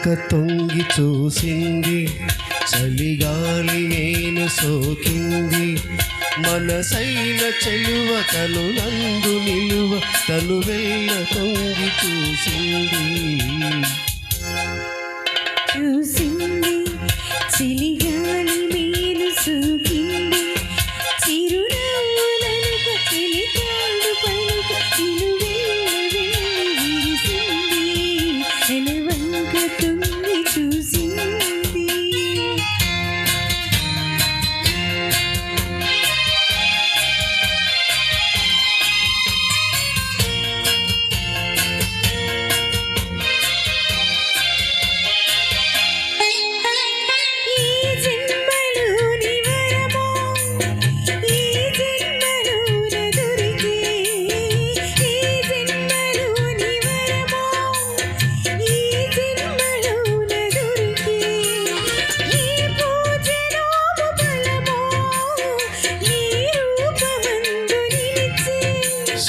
వంక తొంగి చూసింది, చలిగాలి నేను సోకింది. మనసైన చెలువ తను నందు నిలువ, తను వెళ్ళ తొంగి చూసింది. చలిగాలి నేను సోకింది, చిరునవ్వులకు తెలితాడు పలుక, తన వంక తొంగి చూసింది.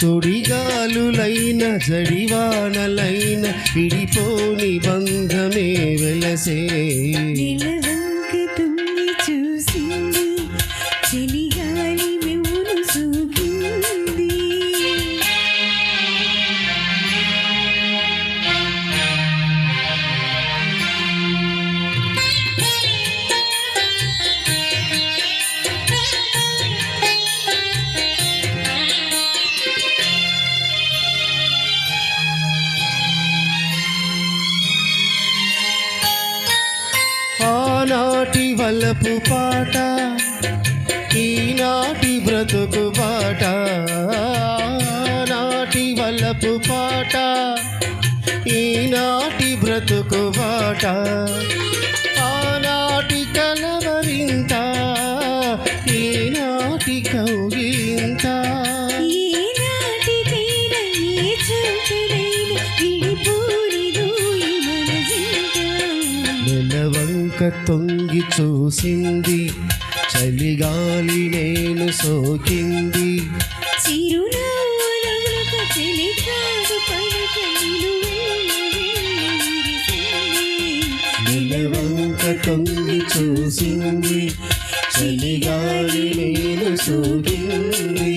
సుడిగాలులైన జడివానలైన విడిపోని బంధమే వెలసే. నిలవంక తొంగి చూసింది, చలిగాలి మెవును సోకింది. ఆనాటి వలపు పాట, ఈనాటి బ్రతుకు పాట. ఆనాటి వలపు పాట, ఈనాటి బ్రతుకు పాట. ఆనాటి కలవరింత, ఈనాటి కౌగిలింత. నెలవంక తొంగి చూసింది, చలిగాలి నేను సోకింది. చిరునవ్వులకు తెలితాడు పలుక, నెలవంక తొంగి చూసింది, చలిగాలి నేను సోకింది.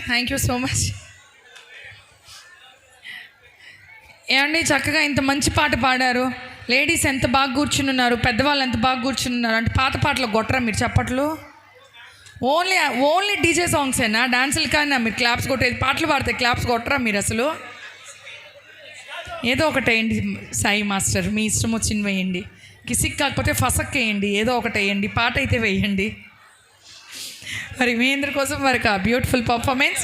Thank you so much. ఏమండి, చక్కగా ఇంత మంచి పాట పాడారు. లేడీస్ ఎంత బాగా కూర్చుని ఉన్నారు, పెద్దవాళ్ళు ఎంత బాగా కూర్చుని ఉన్నారు. అంటే పాత పాటలు కొట్టరా మీరు చప్పట్లు? ఓన్లీ డీజే సాంగ్సేనా? డాన్సులు కానీ మీరు క్లాప్స్ కొట్టేది, పాటలు పాడితే క్లాప్స్ కొట్టరా మీరు అసలు? ఏదో ఒకటి వేయండి సాయి మాస్టర్, మీ ఇష్టం వచ్చింది వేయండి. కిసిక్ కాకపోతే ఫసక్ వేయండి, ఏదో ఒకటి వేయండి, పాట అయితే వేయండి. మరి మీ అందరి కోసం మరొక బ్యూటిఫుల్ పర్ఫార్మెన్స్.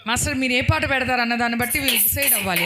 మాస్టర్ మీరు ఏ పాట పెడతారు అన్న దాన్ని బట్టి వీళ్ళు డిసైడ్ అవ్వాలి.